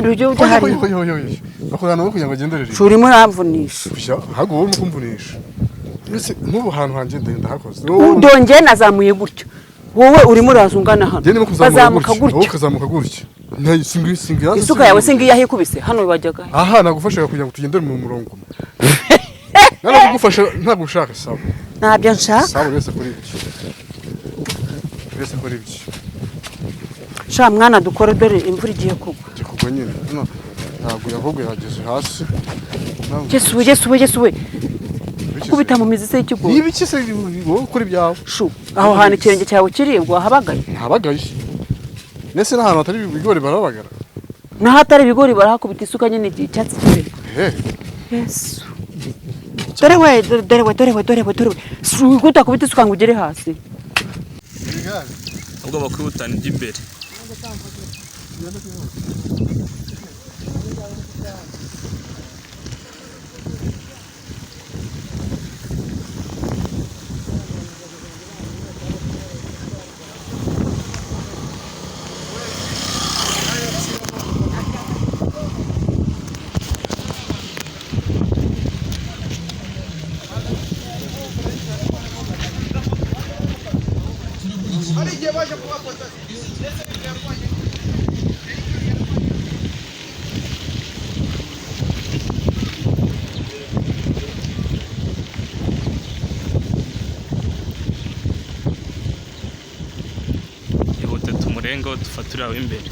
Ujye ujya hari. Bakugana no kugira ngo agenderere. Shuri muri amvunisha. Kushya hago wo mukumvunisha. Ese nkubu hantu hanje ndenda hakoze. Ndonge nazamuye gutyo. Wowe urimo urazungana hano. Bazamuka gutyo. Wowe kazamuka gutyo. Nta singi yazo. Isuka yawe singi yahikubise hano bajyaga. Aha nagufasha kugira ngo tugendere mu murongo. Nana kugufasha ntabwo ushaka sawa. Ntabyo nshaka. Sawa wese kuri iki. Wese kuri iki. Sha mwana dukore dore imvura igiye kugwa. Kugwa nyine. Ntabwo yahubwo yageze hasi. Yesuwe. Kubita mu mizi se ikigo. Niba iki se wowe kuri byawe. Shu. Aho hana ikirenge cyawe kiribwa habagaye. Ntabagaye. Nese n'ahantu hatari ibigori barabagara. Naho hatari ibigori barahakubita isuka nyine icyatsi kibere. Yesu. Dore we. Shu gutakubita isuka ngo ugere hasi. Ubwo bakwihutana iby'imbere. Ihute tumurengo dufatira aho imbere.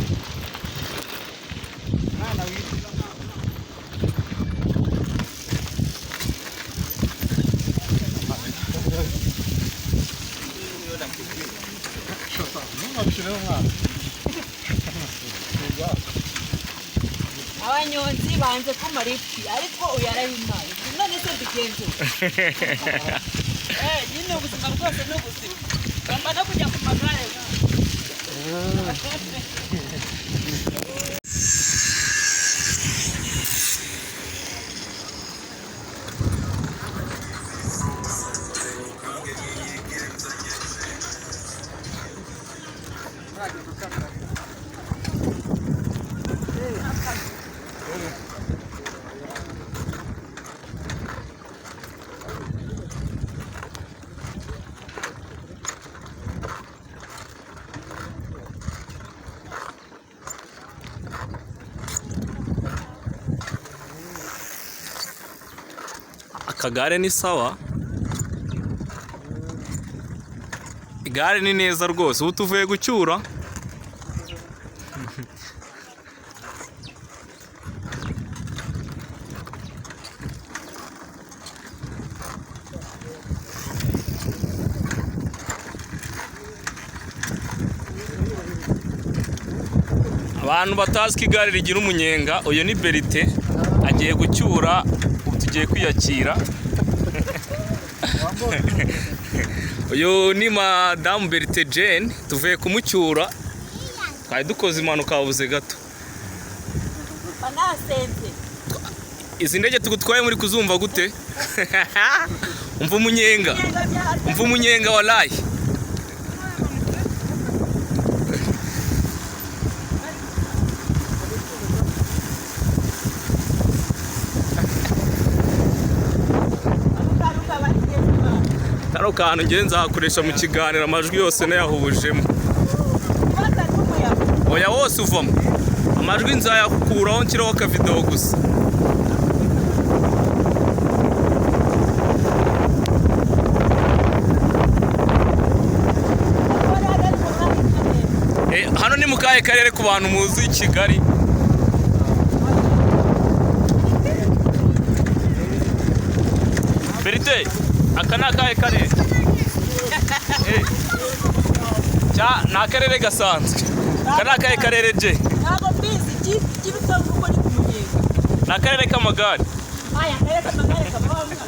Abanyonzi banze kumara ifi ariko uyarahimaye none se bigenze nyine ubuzima bwose n'ubuzima bamba no kujya ku magare Akagare ni sawa. Igare ni neza rwose. Ubu tuvuye gucyura. Abantu batazi ko igare rigira umunyenga, uyu ni Berite agiye gucyura. Tugiye kwiyakira. Uyu ni Madame Berite Jane tuvuye kumucyura. Twari dukoze impanuka habuze gato. banasenze Izi ndege tugutwaye muri kuzumva gute? Umva umunyenga walayi. Kano kantu ngiye nzakoresha mu kiganiro amajwi yose nayahujemo. Oya wose uvamo. Amajwi nzayakuraho nshyiraho akavidewo gusa. Hano ni mu kahe karere ku bantu muzi Kigali? Berite, aka ni akahe karere? Ni akarere gasanzwe. Aka ni akahe karere je? ntabwo mbizi cy'ibitoki uko ni kumunyenga Ni akarere k'amagare. aya akarere k'amagare kabanga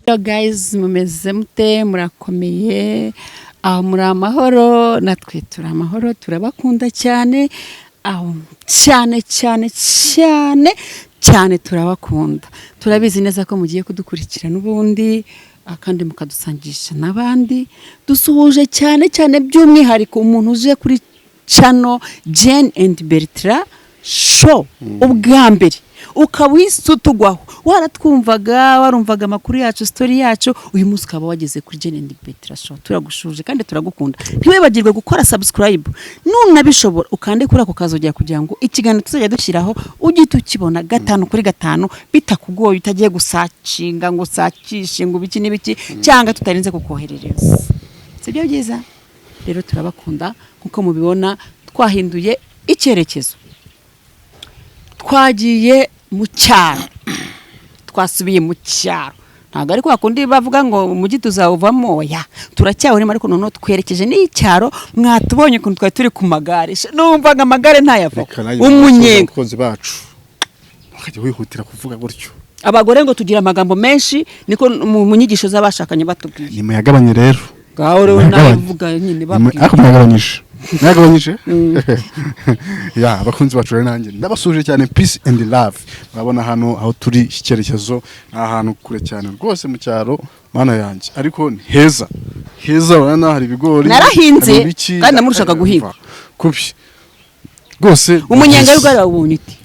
Hello guys, mumeze mute, murakomeye, aho muri amahoro, natwe turi amahoro, turabakunda cyane, aho cyane cyane cyane cyane turabakunda. Turabizi neza ko mugiye kudukurikira n'ubundi kandi mukadusangisha n'abandi. Dusuhuje cyane cyane by'umwihariko umuntu uje kuri channel Jane and Bertrand show ubwa mbere ukabisutugwaho waratwumvaga warumvaga amakuru yacu story yacu uyu munsi ukaba wageze kuri Jane and Bertrand show. Turagushuje kandi turagukunda. Ntiwibagirwe gukora subscribe nunabishobora ukande kuri ako kazojya kugira ngo ikiganiro tuzajya dushyiraho ugite ukibona 5 kuri 5 bitakugoye utagiye gusacinga ngo sakishe ngo biki n'ibiki cyangwa tutarinze kukoherereza. Sibyo byiza rero turabakunda kuko mubibona twahinduye icyerekezo. Twagiye mu cyaro, twasubiye mu cyaro. Ntabwo ariko bakundi bavuga ngo umujyi tuzawuvamo, ya turacyaho rero ariko none twerekeje n'icyaro. Mwatubonye kuntu twari turi ku magare, numvaga amagare ntayava umunyenga abakunzi bacu bakajya wihutira kuvuga gutyo. Abagore ngo tugira amagambo menshi niko mu nyigisho z'abashakanye batubwiye. Ni muyagabanye rero gaho rero navuga nyine babwiye ako mwagabanyije ya abakunzi bacu rero nanjye ndabasuje cyane. Peace and love. Murabona hano aho turi icyerekezo ahantu kure cyane rwose mu cyaro mana yanjye, ariko ni heza urana hari ibigori narahinze kandi namurushaka guhinga kubi rwose. Umunyenga y'ugara ubunye iti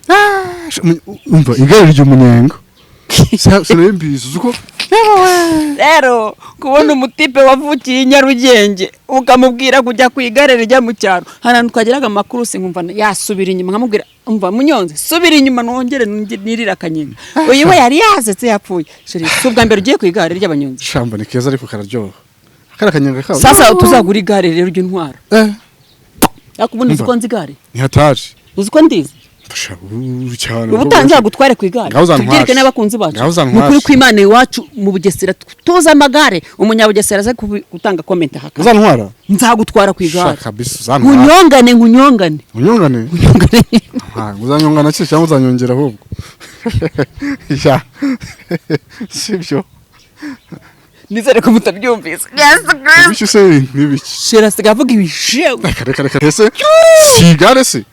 umva igare ry'umunyenga sinabimbizi uko rero kubona umutipe wavukiye Nyarugenge ukamubwira kujya ku igare rijya mu cyaro hana twageraga amakuru sinkumva yasubira inyuma nkamubwira umva Munyonze subira inyuma nongere nirira kanyenga uyu we yari yazetse yapfuye shiri subwa mbere ugiye ku igare ry'abanyonzi shamba ni keza ariko kararyoha kanyenga kawo. Sasa tuzagura igare rero ry'intwara yakubundi zikonze igare ni hataje uziko ndize ubutangira gutware ku igare tubyereke n'abakunzi bacu mukuri kw'Imana iwacu mu Bugesera tuza amagare. Umunyabugesera aze gutanga comment haka uzantwara nzagutwara ku igare kabisa. Ngunyongane uzanyongana cyo cyangwa uzanyongera ahubwo ya sibyo nizere ko mutabyumvise. Ibiki se ibiki shera sigavuga ibishewe reka ese sigare se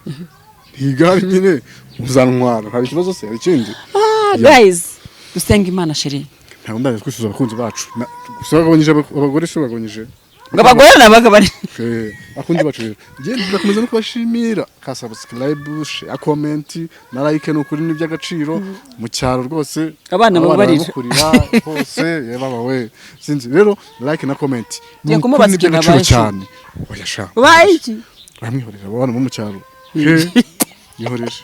igare nyine uzantwara hari ikibazo se ikindi. Guys dusenga Imana sheri ntabwo ndaje kwisuza abakunzi bacu gusabagabanyije abagore shobagabanyije ngabagore nabaga bari abakunzi bacu rero ngiye ndakomeza no kubashimira ka subscribe share comment na like no kuri n'iby'agaciro mu cyaro rwose abana babarira hose yebaba we sinzi rero like na comment ni kumubaza cyane oya sha bayiki bamwihorera abana mu cyaro yihoreje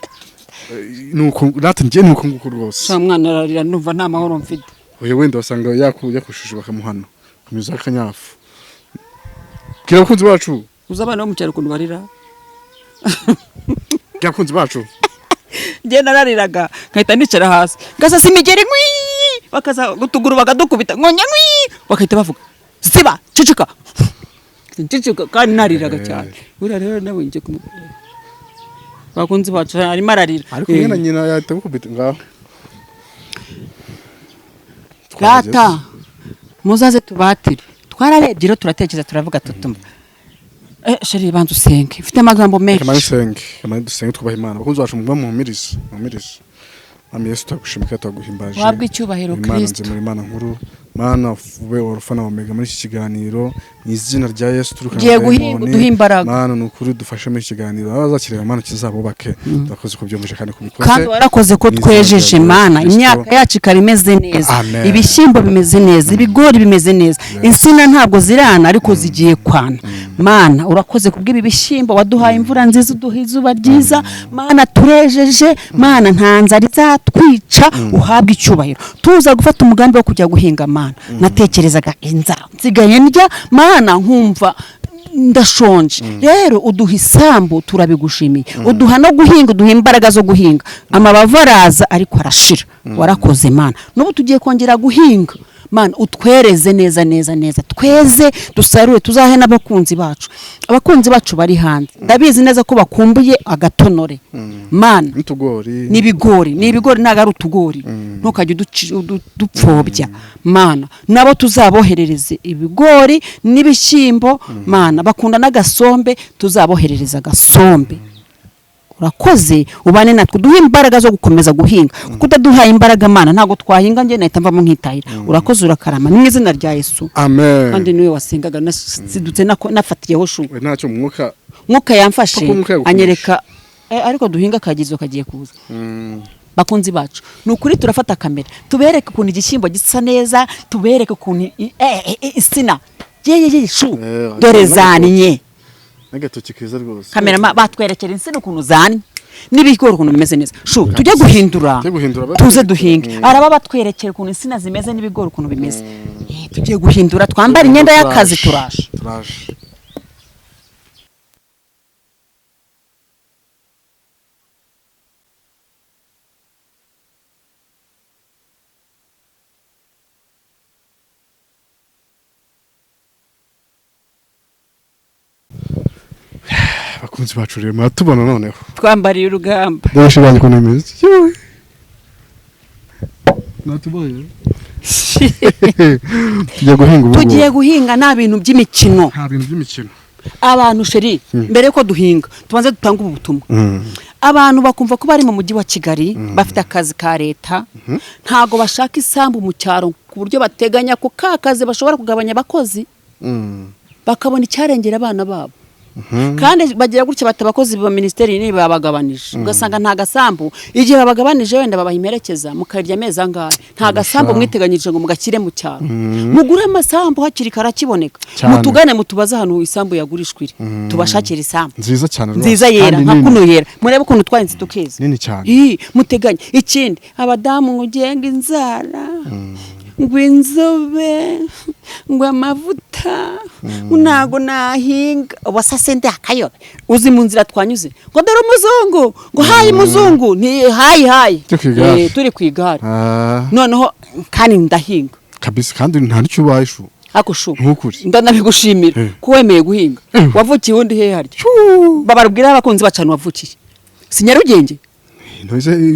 nuko ngiye nuko nguko rwose sa mwana ararira numva nta mahoro mfite. oya wenda wasanga yakushije bakamuhana kumiza akanyafu. Kira bakunzi bacu uzabana bo mu cyaro kuntu barira bakunzi bacu ngiye narariraga nkahita nicara hasi ngasasa imigeri bakaza gutuguru bakadukubita nkonya bakahita bavuga siba cicika kandi nariraga cyane. Ura rero nawe nje kumubwira bakunzi bacu arimo ararira ariko nyina nyina yahita gukubita ngaho. Rata muzaze tubatire twararebye rero turatekereza turavuga tutumva sheri bantu usenge mfite amagambo menshi kamani dusenge twubaha Imana. Bakunzi bacu mumirize Ami Yesu tagushimika taguhimbaje wabwi cyubahiro Kristo muri Imana nkuru Mana we orufana omega muri iki kiganiro ni izina rya Yesu tugiye duhimbaraga Mana nukuri dufashe muri kiganiro abazakireba Mana kizabubake twakoze kubyumvisha kandi kubikoze kandi warakoze ko twejeje Mana imyaka yacu karimeze neza ibishyimbo bimeze neza ibigori bimeze neza insina ntabwo zirana ariko zigiye kwana. Mana urakoze kubw'ibi bishyimbo waduhaye imvura nziza uduha izuba ryiza Mana turejeje Mana ntanzari zatwica uhabwe icyubahiro tuza gufata umugambi wo kujya guhinga Mana natekerezaga inzara nsigaye ndya Mana nkumva ndashonje rero uduha isambu turabigushimiye uduha no guhinga uduha imbaraga zo guhinga amabavu araza ariko arashira warakoze Mana n'ubu tugiye kongera guhinga mana utwereze neza tweze dusarure tuzahe n'abakunzi bacu bari hanze ndabizi neza ko bakumbuye agatonore mana n'ibigori ntago ari utugori ntukajye dupfobya mana nabo tuzaboherereze ibigori n'ibishyimbo mana bakunda n'agasombe tuzaboherereza agasombe urakoze ubane natwe duhe imbaraga zo gukomeza guhinga kuko utaduhaye imbaraga mana ntago twahinga njye nahita mvamo nkitahira urakoze urakarama ni mu izina rya Yesu amen kandi niwe wasengaga nasidutse nafatiyeho shu ntacyo mwuka yamfashe anyereka ariko duhinga kagizo kagiye kuza bakunzi bacu nukuri turafata kamera tubereke ukuntu igishyimbo gisa neza tubereke ukuntu isina shu dore zanye agatoki keza rwose kamera batwerekera insina ukuntu zanye n'ibigori ukuntu bimeze neza shu tujye guhindura tuze duhinge araba batwerekera ukuntu insina zimeze n'ibigori ukuntu bimeze tugiye guhindura twambara imyenda y'akazi turaje bakunzi bacu rero muratubona noneho twambariye urugamba ndabashibanye ko nemeze natubonye tugiye guhinga nta bintu by'imikino abantu sheri mbere ko duhinga tubanze dutanga ubu butumwa abantu bakumva ko bari mu mujyi wa Kigali bafite akazi ka leta ntago bashaka isambu mu cyaro ku buryo bateganya ko kazi bashobora kugabanya abakozi bakabona icyarengera abana babo kandi bagira gutya batabakozi ba ministeri ni babagabanije ugasanga nta gasambu igihe babagabanije wenda babahimerekeza mukarya ameza angahe nta gasambu mwiteganyije ngo mugakire mu cyaro mugure amasambu hakiri karakiboneka mutugane mutubaza hano isambu yagurishwire tubashakira isambu nziza cyane nziza yera nka kuno yera murebe ukuntu twarinze tukeza nini cyane muteganye ikindi abadamu ngugenga inzara ngwinzobe ngwamavuta unago nahinga wasase ndakayo uzi mu nzira twanyuze ngo dore umuzungu ngo hayi muzungu ni hayi turi kwigara noneho kandi ndahinga kabisa kandi nta nicyo ubayishu akoshu nkukuri ndanabigushimira ko wemeye guhinga wavukiye undi he haryo babarubwira abakunzi bacana wavukiye sinyarugenge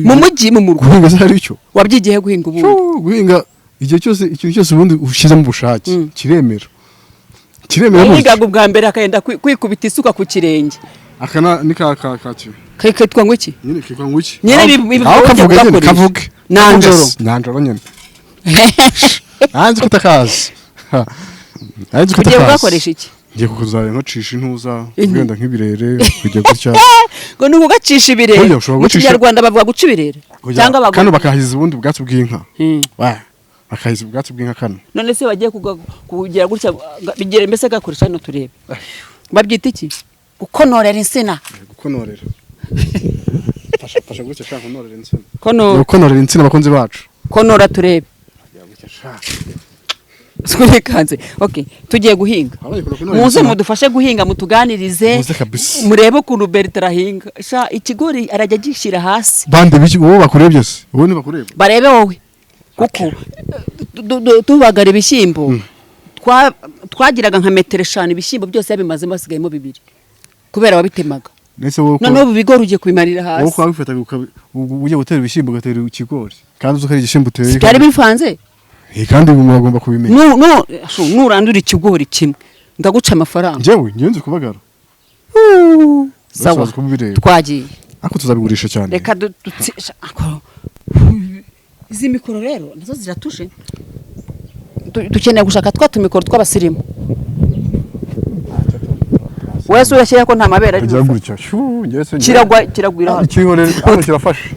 mu mujyi mu murwa guhinga zari cyo wabyigiye guhinga ubu guhinga igihe cyose ikintu cyose ubundi ushyizemo ubushake kiremera yigaga ubwa mbere akagenda kwikubita isuka ku kirenge akana ni kakacyo kitwa ngo iki nyine kitwa ngo iki nyine kavuge nanjoro nyine nanzi kutakazi nanzi kutakazi ugiye gukoresha iki ngiye kukuzarira nkocisha intuza kugenda nk'ibirere kujya gutya ngo nugacisha ibirere mu Kinyarwanda bavuga guca ibirere cyangwa bagomba kandi bakahiza ubundi ubwatsi bw'inka akahiza ubwatsi bw'inka kano none se bagiye kugira gutya bigere mbese gakoresha hano turebe babyita iki gukonorera insina gukonorera fasha gutya shaka gukonorera insina gukonorera insina bakunzi bacu konora turebe Sikurekanze. Okay, tugiye guhinga. Muze mudufashe guhinga mutuganirize. Murebe ukuntu Bertrand ahinga. Sha ikigori arajya gishira hasi. Bande biki wowe bakurebye se? Wowe ni bakurebe. Barebe wowe. Kuko tubagara ibishyimbo. Twagiraga nka metero 5 ibishyimbo byose yabimaze basigayemo 2. Kubera wabitemaga. None ubu bigori ugiye kubimarira hasi. Wowe kwabifataga uje gutera ibishyimbo gatera ikigori. Kandi uzukari igishimbo uteye. Byari bifanze. Kandi umuntu agomba kubimenya. Nurandura ikigori kimwe ndaguca amafaranga. Jewe ngenze kubagara. Sawa. Twagiye. Ako tuzabigurisha cyane. Reka izi mikoro rero nazo ziratushe. Dukeneye gushaka tumikoro tw'abasirimu. Wese urashyira ko nta mabera ari. Kiragwira. Ikihorere hano kirafashe.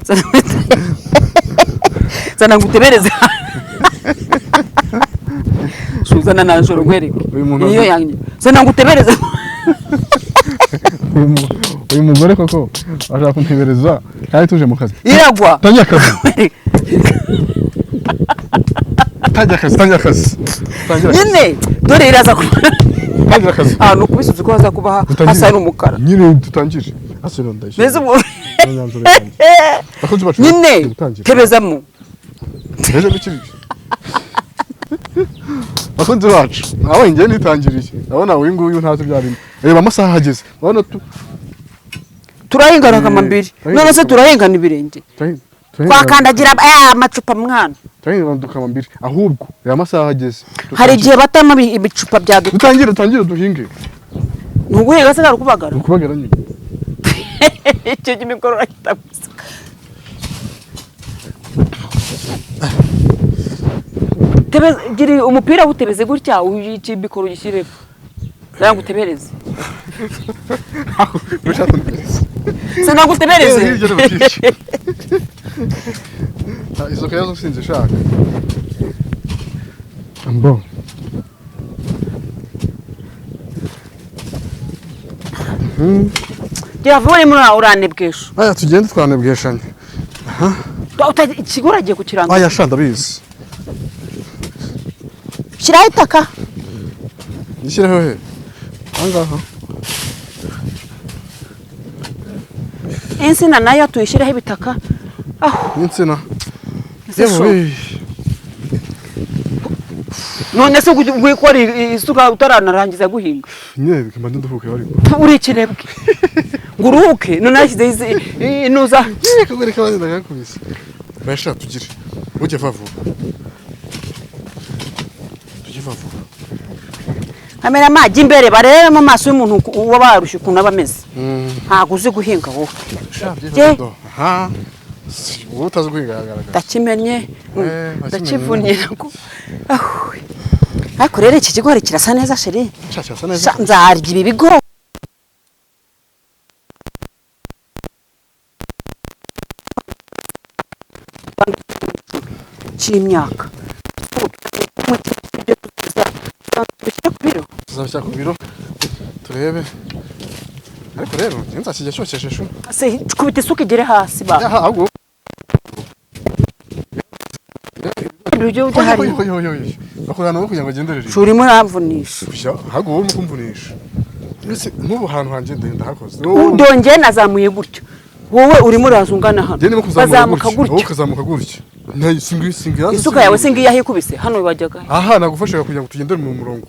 Zana ngutebereze. Suzana na njoro gwereke. Iyo yanyu. Zana ngutebereze. Uyu mugore koko ashaka kuntebereza kandi tuje mu kazi. Iragwa. Tanya kazi. Tanya kazi. Nyine dore iraza ku. Tanya kazi. No kubisubiza ko haza kuba hasa n'umukara. Nyine tutangije. Asero ndashye. Neze mu. Nyine tebezamo. Tebeza biki. bakunzi bacu nawe ngiye nitangiriye ndabona uyu nguyu ntazi byarimo reba amasaha ageze urabona turahingana kamambiri none se turahingana ibirenge twakandagira amacupa mwana turahingana dukamambiri ahubwo reba amasaha ageze hari igihe batama ibicupa bya dutangire duhinge nuguhinga se kubagara nyine icyo kimikoro rakitagusa tebe giri umupira utebeze gutya uyici mikoro gishireho nanga utebereze Sina gutebereze izo kayazo sinzi shaka ambo Javure muri uranebwesha aya tugende twanebweshanye ikiguragiye kukiranga aya shanda bizi shiraho itaka Nishireho he angaha insina nayo tuyishireho ibitaka insina yewe none se gukora isuka utaranarangiza guhinga nyine bikamba nduhuke bari uri kirebwe nguruhuke none yashyize inuza kagore kabandi ndagakubise basha tugire ujye vavu amera maji imbere barebe mu maso y'umuntu uwo barushye ukuntu abameze ntago uzi guhinga wowe ha wowe utazi guhinga yagaragara ndakimenye ndakivunye ariko rero iki kigori kirasa neza sheri nzarya ibi bigori cy'imyaka tuzabishyira ku biro turebe ariko rero nzakijya cyokesheje se kubita isuka igere hasi ba ahubwo ibyo byahari bakorana no kugira ngo agenderere shuri muri amvunisha ahubwo wowe mukumvunisha nk'ubu hantu hanjye ndahakoze ndongeye nazamuye gutyo wowe urimo urazungana hano bazamuka gutyo ukazamuka gutyo singi isuka yawe singi yahikubise hano bajyaga aha nagufasha kugira ngo tugendere mu murongo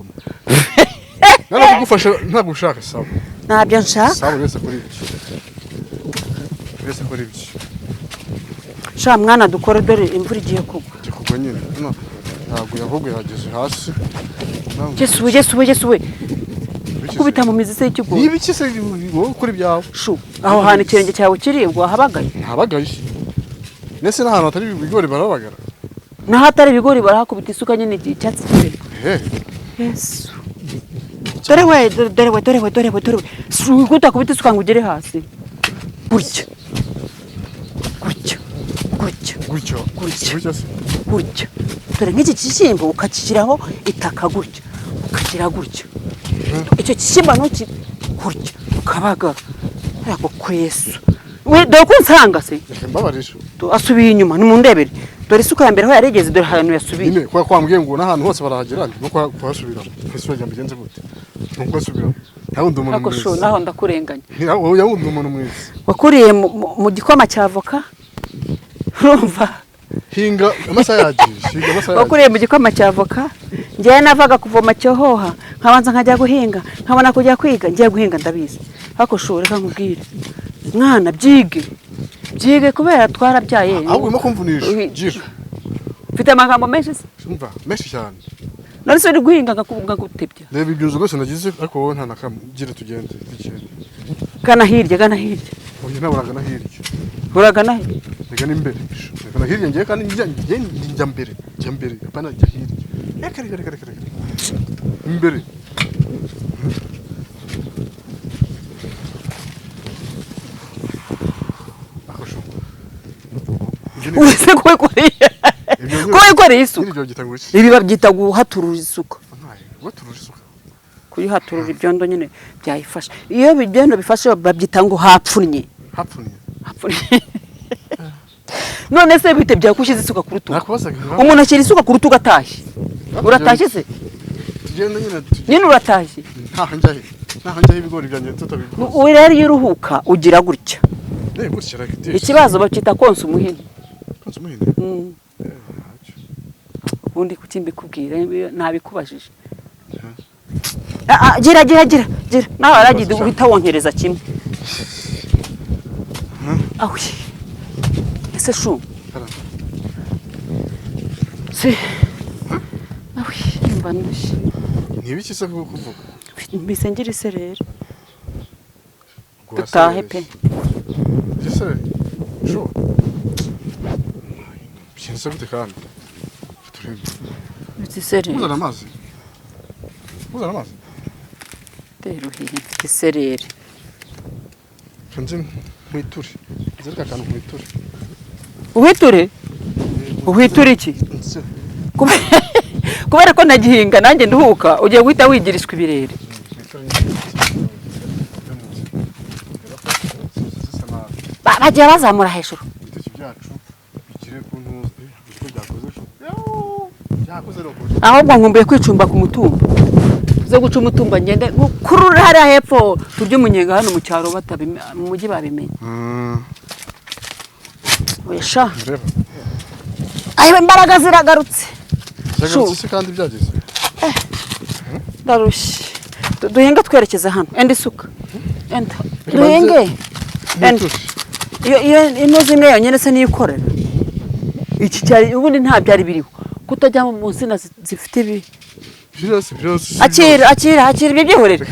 nara kugufasha ntabwo ushaka sawa ntabyo nshaka sawa wese kuri ibyo sha mwana dukore dore imvura igiye kugwa kugwa nyine ntabwo yahubwo yageze hasi Jesuwe kubita mu mizi se y'ikigori niba iki se wowe kuri byawe shu aho hantu ikirenge cyawe kiri ngo habagaye habagaye nese n'ahantu hatari ibigori barabagara naho atari ibigori barahakubita isuka nyine icyatsi kibere Yesu dore we kutakubita isuka ngo ugere hasi gutya dore nk'iki kishyimbo ukakishyiraho itaka gutya ukagira gutya icyo kishyimbo ntuki gutya ukabagara ariko ku Yesu we dore ko nsanga se mbabarisha asubiye inyuma nimundebere dore isuka ya mbere aho yarigeze dore ahantu yasubiye nyine kwa kwambwiye ngo n'ahantu hose barahagera no kuhasubiramo ese ujya mbigenze gute nuko asubiramo ntawundi umuntu ariko sho naho ndakurenganya wowe yawundi umuntu mwiza wakuriye mu gikoma cya avoka urumva hinga amasaha yagiye wakuriye mu gikoma cya avoka njyewe navaga kuvoma cyohoha nkabanza nkajya guhinga nkabona kujya kwiga ngiye guhinga ndabizi ariko sho reka nkubwire mwana byige kubera twarabyaye ahubwo urimo kumvunisha gira mfite amagambo menshi se umva menshi cyane nari se uri guhinga ngakutebya reba ibyuzo rwose nagize ariko wowe nta nakamwe gira tugende gana hirya oya naburaga na hirya uragana hirya reka n'imbere reka na hirya ngiye kandi njya mbere apana njya hirya reka imbere Use kwekoreye isuka ibi babyita guhaturura isuka kuyihaturura ibyondo nyine byayifasha iyo ibyondo bifashe babyita ngo hapfunye none se bite byakushyize isuka ku rutugu umuntu ashyira isuka ku rutugu atashye uratashye se nyine uratashye ntaho njyaho ibigori byanjye tutabikora ubu rero iyo uruhuka ugira gutya ikibazo bacyita konsa umuhini ubundi kuki mbikubwira ntabikubajije gira nawe aragiye uhita wongereza kimwe aho ese shu si aho mba nushi ntibiki se kuvuga mbise ngira isereri dutahe pe isereri shu bigenze gute kandi isereri uzana amazi rero mfite isereri kanze nkwiture zereka kantu nkwiture uhiture iki kubera ko nagihinga nanjye nduhuka ugiye guhita wigirishwa ibirere bagiye bazamura hejuru ibitoki byacu bigire ku ntuzi ibyo byakoze ahubwo nkumbuye kwicumba ku mutumba zo guca umutumba ngende kurura hariya hepfo turya umunyenga hano mu cyaro mu mujyi babimenye wesha ayo imbaraga ziragarutse kandi byageze ndarushye duhinga twerekeza hano enda isuka enda duhinge iyo inoze imwe yonyine se niyo ikorera iki cyari ubundi nta byari biriho kutajya mu nsina zifite ibi akira ibyo byihorere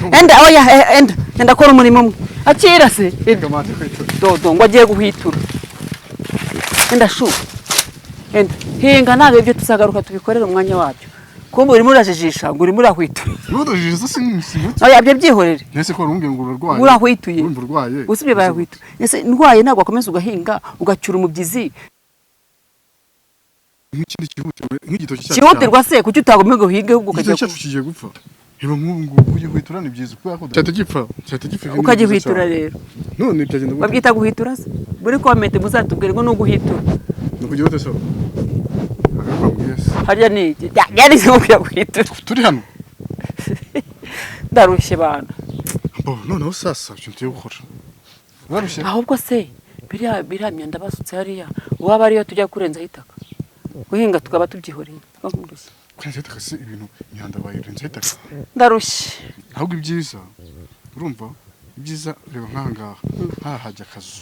enda kora umurimo umwe akira se dodo ngo agiye guhwitura enda shu enda hinga ntabwo ibyo tuzagaruka tubikorera umwanya wabyo kumbe urimo urajijisha ngo urimo urahwitura ibyo byihorere urahwituye usibye barahwitura ndwaye ntabwo wakomeza ugahinga ugacyura umubyizi cyihutirwa se kuki utagomba guhinga ahubwo ukajya kigiye gupfa reba nk'ubu kugihwitura ni byiza kubera ko cyahita gipfa ukagihwitura rero none byagenda babyita guhwitura se buri komete muzatubwire ngo ni uguhitura ni ukugira ute so harya ni iki byarize ngo guhitura turi hano ndarushye bana noneho sasa icyo ngiye gukora urarushye ahubwo se biriya myanda basutse hariya waba ariyo tujya kurenzaho itaka guhinga tukaba tubyihoreye kurenzaho itaka si ibintu imyanda bayirenzaho itaka ndarushye ahubwo ibyiza urumva ibyiza reba nk'ahangaha hahajya akazu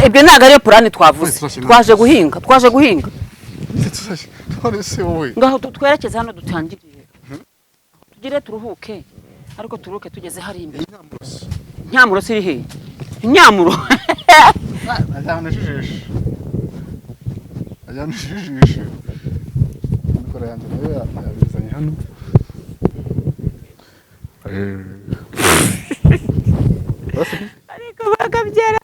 ibyo ntabwo ariyo purani twavuze twaje guhinga ngaho twerekeze hano dutangiriye tugire turuhuke ariko turuhuke tugeze hari imbere inyamuro siri hehe inyamuro ajyana ijisho mikoro yanjye nayo yabizanye hano ariko bakabyera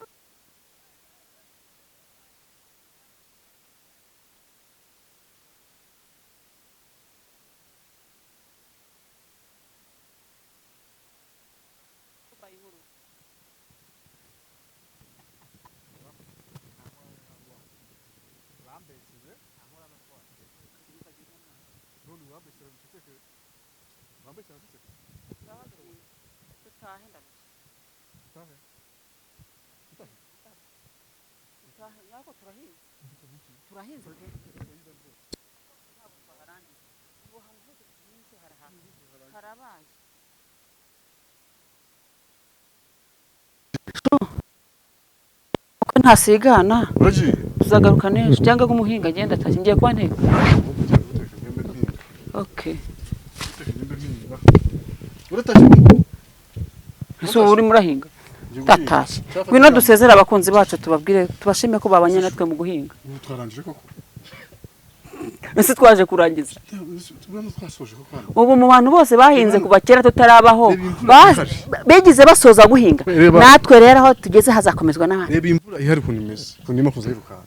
turahinze harabaye uko ntasigana tuzagaruka neza cyangwa umuhinga agenda atashye ngiye kuba nteka okay ese uri murahinga tatashye ngwino dusezera abakunzi bacu tubabwire tubashime ko babanye natwe mu guhinga twarangije koko ese twaje kurangiza ubu mu bantu bose bahinze kuva kera tutarabaho bigize basoza guhinga natwe rero aho tugeze hazakomezwa n'abandi reba imvura ihari ukuntu imeze ukuntu irimo kuza yirukanka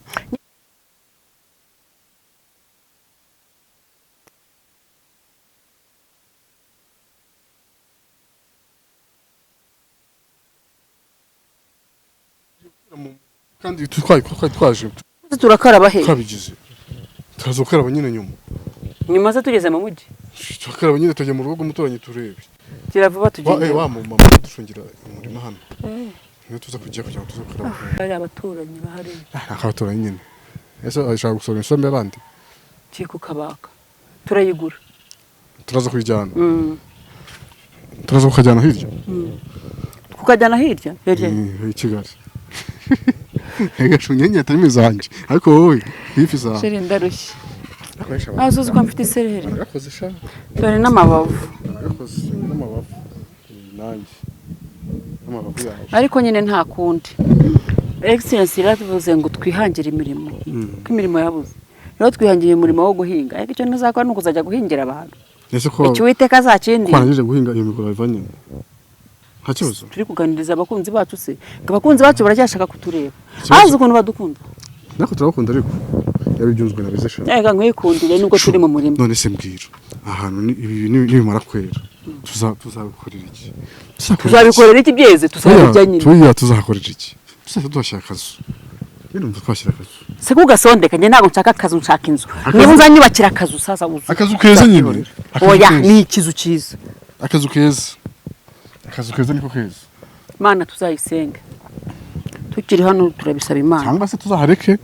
kandi twaje turakaraba he twabigize turaza gukaraba nyine nyuma se tugeze mu mujyi turakaraba nyine tujya mu rugo rw'umuturanyi turebe kiravuba tugende wa mama dushungira umurima hano niyo tuza kugira ngo tuze gukaraba hari abaturanyi bahari abaturanyi nyine ese ashaka gusora insombe abandi kiko kabaka turayigura turaza kuyijyana turaza kukajyana hirya kukajyana hirya i Kigali gashunyenya atari zanjye ariko wowe ifi za sheri ndarushye azuzi ko mfite isereri yakoze sha dore n'amabavu yakoze n'amabavu nanjye n'amabavu yawe ariko nyine nta kundi excellence iravuze ngo twihangire imirimo ko imirimo yabuze rero twihangiye umurimo wo guhinga ariko icyo ntazakora ni ukuzajya guhingira abantu icyo Uwiteka azakindi kwanjije guhinga iyo mikoro ivanye nta kibazo turi kuganiriza abakunzi bacu se abakunzi bacu baracyashaka kutureba azi ukuntu badukunda nako turabakunda ariko yabibyunzwe na bizesha ega nkwikundire nubwo turi mu murimo none se mbwira ahantu nibimara kwera tuzabikorera iki tuzabikorera iki byeze tuzabijya nyine tuzakorera iki tuhashyira akazu numva twashyira akazu se kugasondeka njye ntabwo nshaka akazu nshaka inzu niba uzanyubakira akazu sasa akazu keza nyine oya ni ikizu cyiza akazu keza niko keza Imana tuzayisenga tukiri hano turabisaba Imana cyangwa se tuzahareke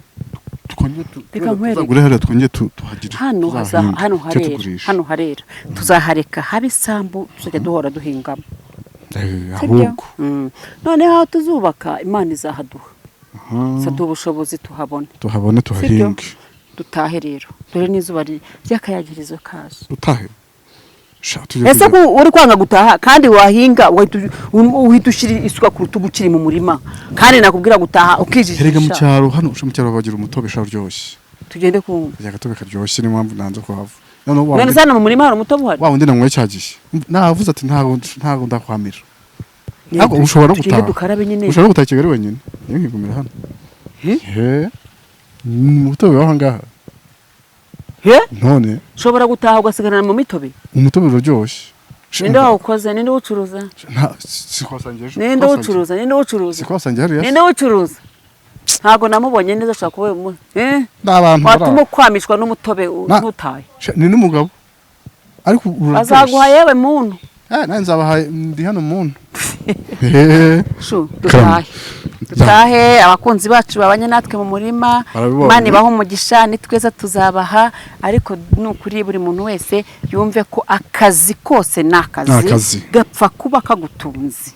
tuzagure hariya twongeye tuhagire hano harera tuzahareka habe isambu tuzajya duhora duhingamo ahubwo noneho aho tuzubaka Imana izahaduha saduha ubushobozi tuhabone tuhahinge dutahe rero dore n'izuba ry'akayagirizo kazo dutahe ese ko uri kwanga gutaha kandi wahinga uhita ushyira isuka ku rutugu ukiri mu murima kandi nakubwira gutaha ukijijisha erega mu cyaro hano mu cyaro bagira umutobe uryoshye tugende ku agatobe karyoshye ni mpamvu nanze kuhava none sana mu murima hari umutobe uhari wa wundi namwe cyagiye navuze ati ntago ndakwamira ntabwo ushobora gutaha ushobora gutaha Kigali wenyine niyo nkigumira hano umutobe waho ngaha none ushobora gutaha ugasigarana mu mitobe umutobe uraryoshye ninde wawukoze ninde uwucuruza ninde uwucuruza ninde uwucuruza ntabwo namubonye neza ashobora kuba watuma kwamishwa n'umutobe ntutahe ni n'umugabo ariko azaguha yewe muntu nanjye nzabaha ndi hano muntu dutahe abakunzi bacu babanye natwe mu murima Imana ibaha umugisha nitweza tuzabaha ariko nukuri buri muntu wese yumve ko akazi kose nakazi gapfa kuba kagutunze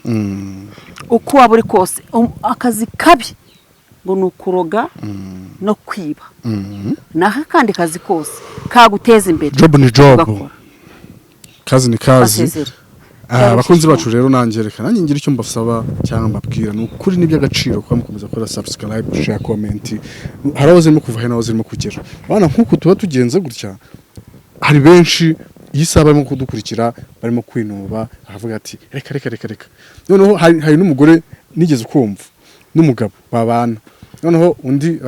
uko waba uri kose akazi kabi ngo nukuroga no kwiba naho kandi kazi kose kaguteza imbere job ni job kazi ni kazi abakunzi bacu rero nangerekana nanjye ngira icyo mbasaba cyangwa mbabwira ni ukuri n'iby'agaciro kuba mukomeza gukora subscribe share comment haraho zirimo kuva he naho zirimo kugera bana nkuko tuba tugenze gutya hari benshi iyi saha barimo kudukurikira barimo kwinuba akavuga ati reka noneho hari n'umugore nigeze kumva n'umugabo babana noneho undi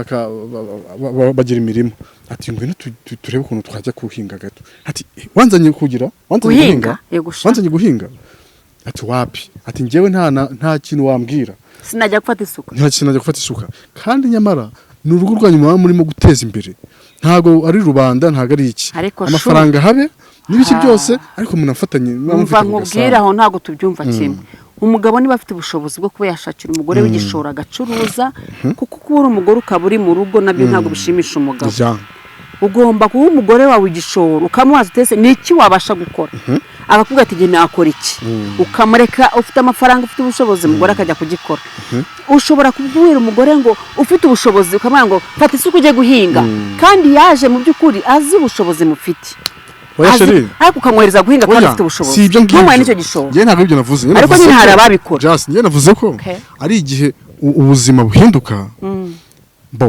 bagira imirimo ati ngwino turebe ukuntu twajya kuhinga gato ati wanzanye guhinga ati wapi ati njyewe nta kintu wambwira sinajya gufata isuka kandi nyamara ni urugo rwanyu muba murimo guteza imbere ntago ari rubanda ntago ari iki amafaranga habe n'ibiki byose ariko munafatanye mva nkubwira aho ntago tubyumva kimwe umugabo niba afite ubushobozi bwo kuba yashakira umugore w'igishoro agacuruza kuko kuba uri umugore ukaba uri mu rugo nabyo ntago bishimisha umugabo ugomba kuba umugore wawe igishoro ukamubaza utese niki wabasha gukora akakubwira ati genda akora iki ukamureka ufite amafaranga ufite ubushobozi umugore akajya kugikora ushobora kubwira umugore ngo ufite ubushobozi ukamubwira ngo fata isuku ujye guhinga kandi yaje mu by'ukuri azi ubushobozi mufite ariko ukamwohereza guhinga kandi ufite ubushobozi ntumuhe n'icyo gishoro njye ntabwo ibyo navuze ariko nyine hari ababikora njye navuze ko ari igihe ubuzima buhinduka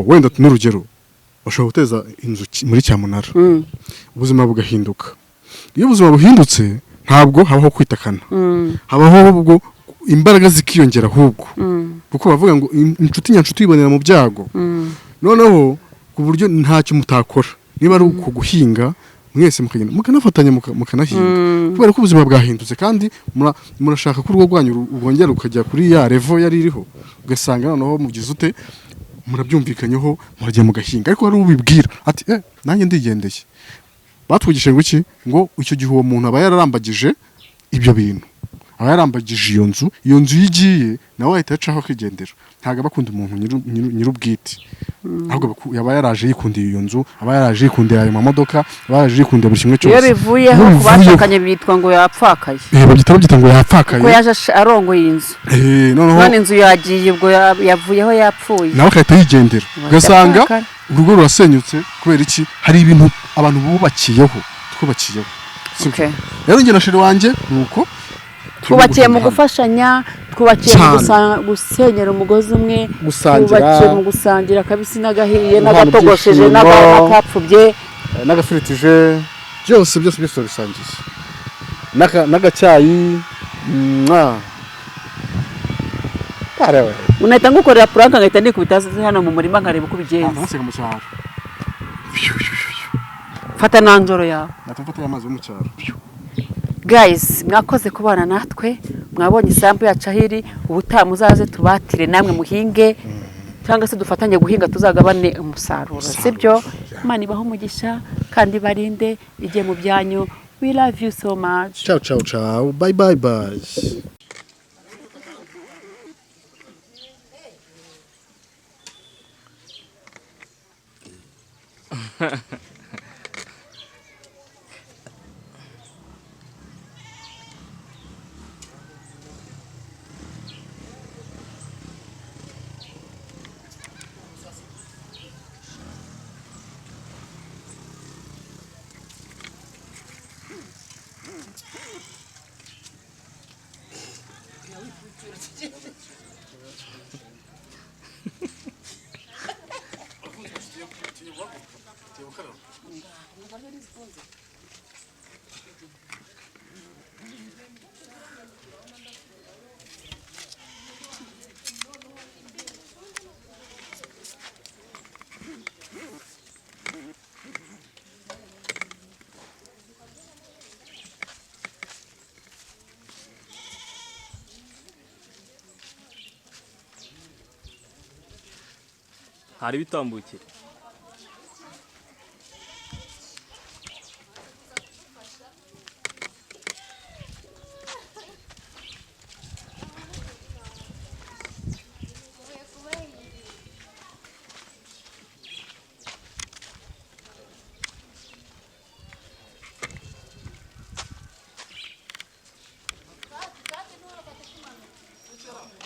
wenda n'urugero bashobora guteza inzu muri cyamunara ubuzima bugahinduka iyo ubuzima buhindutse ntabwo habaho kwitakana habaho ahubwo imbaraga zikiyongera ahubwo kuko bavuga ngo inshuti nyanshuti yibonera mu byago noneho ku buryo ntacyo mutakora niba ari uko guhinga mwese mukagenda mukanafatanya mukanahinga kubera ko ubuzima bwahindutse kandi murashaka ko urugo rwanyu rwongera rukajya kuri ya revo yari iriho ugasanga noneho mugize ute murabyumvikanyeho muragiye mugahinga ariko hari ubibwira ati nanjye ndigendeye batwigishije ngo iki ngo icyo gihe uwo muntu aba yararambagije ibyo bintu aba yarambagije iyo nzu yigiye nawe ahita yacaho akigendera ntabwo aba akunda umuntu nyir'ubwite ahubwo yaba yaraje yikundiye iyo nzu, aba yaraje yikundiye ayo mamodoka, aba yaraje yikundiye buri kimwe cyose. iyo bivuyeho ku bashakanye bitwa ngo yapfakaye. Babyita ngo yapfakaye kuko yaje arongoye inzu. None inzu yagiye ubwo yavuyeho yapfuye, nawe akahita yigendera, ugasanga urugo rurasenyutse. Kubera iki? Hari ibintu abantu twubakiyeho. Rero njye na sheri wanjye nuko twubakiye mu gufashanya, twubakiye mu gusenyera umugozi umwe, twubakiye mu gusangira akabisi n'agahiye n'agatogosheje n'akapfubye n'agafiritije, byose bisangiye n'agacyayi. unahita ngukorera puranka ngahita nikubita hano mu murima nkareba uko ubigenza. Fata nanjoro yawe. Natufata amazi yo mu cyaro. Guys, mwakoze kubana natwe, mwabonye isambu yacu ahiri, ubutaha muzaze tubatire namwe muhinge, cyangwa se dufatanye guhinga tuzagabane umusaruro. Sibyo? Imana ibaho umugisha kandi barinde ijye mu byanyu. We love you so much. Ciao. Bye. hari bitambukiye.